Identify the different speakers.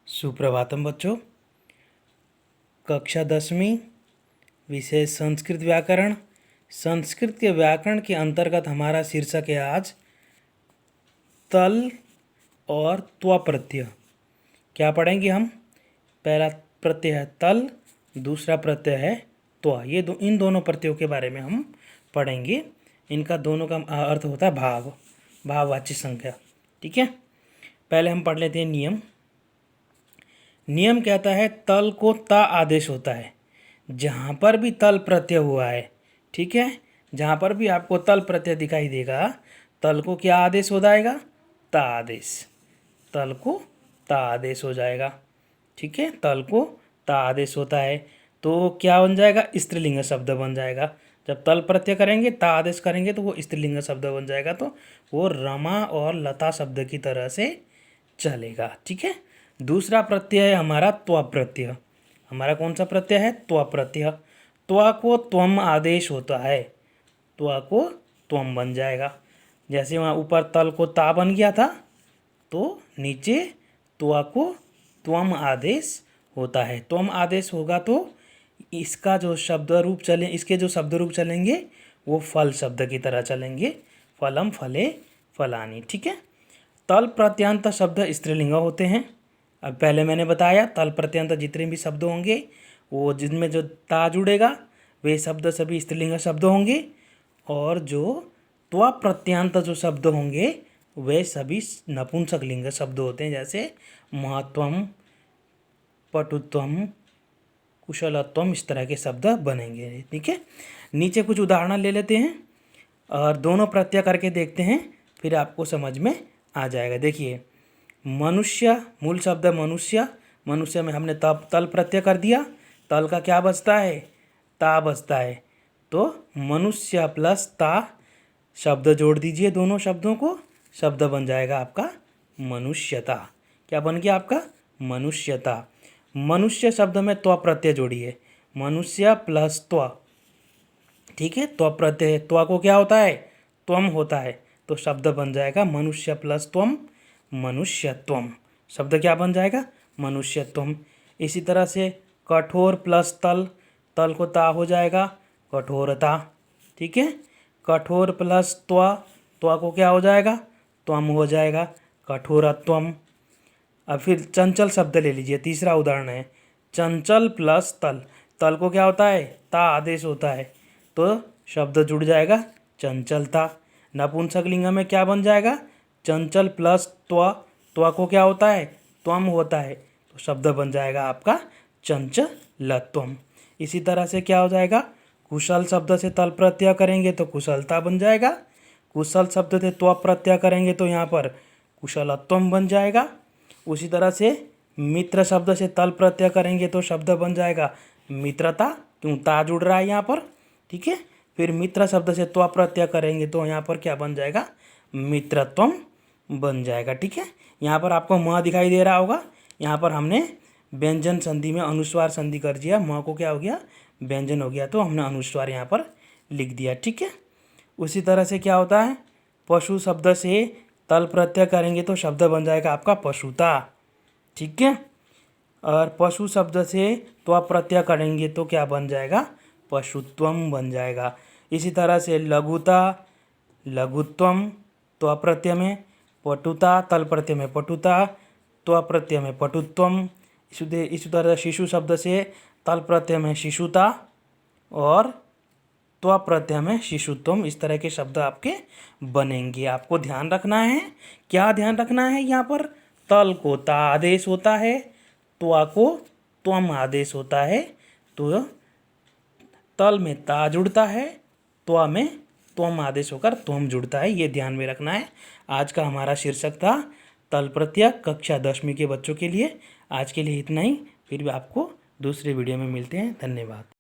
Speaker 1: सुप्रभातम बच्चों। कक्षा 10वीं विषय संस्कृत व्याकरण। संस्कृत के व्याकरण के अंतर्गत हमारा शीर्षक है आज तल और त्व प्रत्यय। क्या पढ़ेंगे हम? पहला प्रत्यय है तल, दूसरा प्रत्यय है त्व। इन दोनों प्रत्ययों के बारे में हम पढ़ेंगे। इनका दोनों का अर्थ होता है भाव, भाववाची संख्या। ठीक है, पहले हम पढ़ लेते हैं नियम। नियम कहता है तल को ता आदेश होता है जहाँ पर भी तल प्रत्यय हुआ है। ठीक है, जहाँ पर भी आपको तल प्रत्यय दिखाई देगा तल को क्या आदेश हो जाएगा? ता आदेश। तल को ता आदेश हो जाएगा। ठीक है, तल को ता आदेश होता है तो क्या बन जाएगा? स्त्रीलिंग शब्द बन जाएगा। जब तल प्रत्यय करेंगे, ता आदेश करेंगे तो वो स्त्रीलिंग शब्द बन जाएगा, तो वो रमा और लता शब्द की तरह से चलेगा। ठीक है, दूसरा प्रत्यय है हमारा त्व प्रत्यय। हमारा कौन सा प्रत्यय है? त्व प्रत्यय। त्व को त्वम आदेश होता है, त्व को त्वम बन जाएगा। जैसे वहाँ ऊपर तल को ता बन गया था तो नीचे त्व को त्वम आदेश होता है। त्वम आदेश होगा तो इसका जो शब्द रूप चले, इसके जो शब्द रूप चलेंगे वो फल शब्द की तरह चलेंगे। फलम फले फलानी। ठीक है, तल प्रत्यंत शब्द स्त्रीलिंग होते हैं। अब पहले मैंने बताया तल प्रत्यंत जितने भी शब्द होंगे वो जिनमें जो ता जुड़ेगा वे शब्द सभी स्त्रीलिंग शब्द होंगे, और जो त्व प्रत्यंत जो शब्द होंगे वे सभी नपुंसकलिंग शब्द होते हैं। जैसे महत्वम, पटुत्वम, कुशलत्वम, इस तरह के शब्द बनेंगे। ठीक है, नीचे कुछ उदाहरण ले लेते हैं और दोनों प्रत्यय करके देखते हैं, फिर आपको समझ में आ जाएगा। देखिए, मनुष्य, मूल शब्द मनुष्य। मनुष्य में हमने तल प्रत्यय कर दिया, तल का क्या बचता है? ता बचता है। तो मनुष्य प्लस ता शब्द जोड़ दीजिए, दोनों शब्दों को, शब्द बन जाएगा आपका मनुष्यता। क्या बन गया आपका? मनुष्यता। मनुष्य शब्द में त्व प्रत्यय जोड़िए, मनुष्य प्लस त्व। ठीक है, त्व प्रत्यय, त्व को क्या होता है? त्वम होता है, तो शब्द बन जाएगा मनुष्य प्लस त्वम, मनुष्यत्वम। शब्द क्या बन जाएगा? मनुष्यत्वम। इसी तरह से कठोर प्लस तल, तल को ता हो जाएगा कठोरता। ठीक है, कठोर प्लस त्व, त्व को क्या हो जाएगा? त्वम हो जाएगा कठोरत्वम। अब फिर चंचल शब्द ले लीजिए, तीसरा उदाहरण है चंचल प्लस तल। तल को क्या होता है? ता आदेश होता है, तो शब्द जुड़ जाएगा चंचलता। नपुंसकलिंग में क्या बन जाएगा? चंचल प्लस त्व, त्व को क्या होता है? त्वम होता है, तो शब्द बन जाएगा आपका चंचलत्वम। इसी तरह से क्या हो जाएगा? कुशल शब्द से तल प्रत्यय करेंगे तो कुशलता बन जाएगा। कुशल शब्द से त्व प्रत्यय करेंगे तो यहाँ पर कुशलत्वम बन जाएगा। उसी तरह से मित्र शब्द से तल प्रत्यय करेंगे तो शब्द बन जाएगा मित्रता, क्यों ता जुड़ रहा है यहाँ पर। ठीक है, फिर मित्र शब्द से त्व प्रत्यय करेंगे तो यहाँ पर क्या बन जाएगा? मित्रत्वम बन जाएगा। ठीक है, यहाँ पर आपको म दिखाई दे रहा होगा, यहाँ पर हमने व्यंजन संधि में अनुस्वार संधि कर दिया, म को क्या हो गया? व्यंजन हो गया, तो हमने अनुस्वार यहाँ पर लिख दिया। ठीक है, उसी तरह से क्या होता है? पशु शब्द से तल प्रत्यय करेंगे तो शब्द बन जाएगा आपका पशुता। ठीक है, और पशु शब्द से त्व प्रत्यय करेंगे तो क्या बन जाएगा? पशुत्वम बन जाएगा। इसी तरह से लघुता, लघुत्वम, त्व प्रत्यय में, पटुता, तल प्रत्यय में पटुता, त्व प्रत्यय में पटुत्वम। इसी तरह शिशु शब्द से तल प्रत्यय में शिशुता और त्व प्रत्यय में शिशुत्वम। इस तरह के शब्द आपके बनेंगे। आपको ध्यान रखना है, क्या ध्यान रखना है? यहाँ पर तल को ता आदेश होता है, त्व को त्वम आदेश होता है, तो तल में ता जुड़ता है, त्व में त्वम आदेश होकर त्वम जुड़ता है। ये ध्यान में रखना है। आज का हमारा शीर्षक था तल प्रत्यय, कक्षा 10वीं के बच्चों के लिए। आज के लिए इतना ही, फिर भी आपको दूसरे वीडियो में मिलते हैं। धन्यवाद।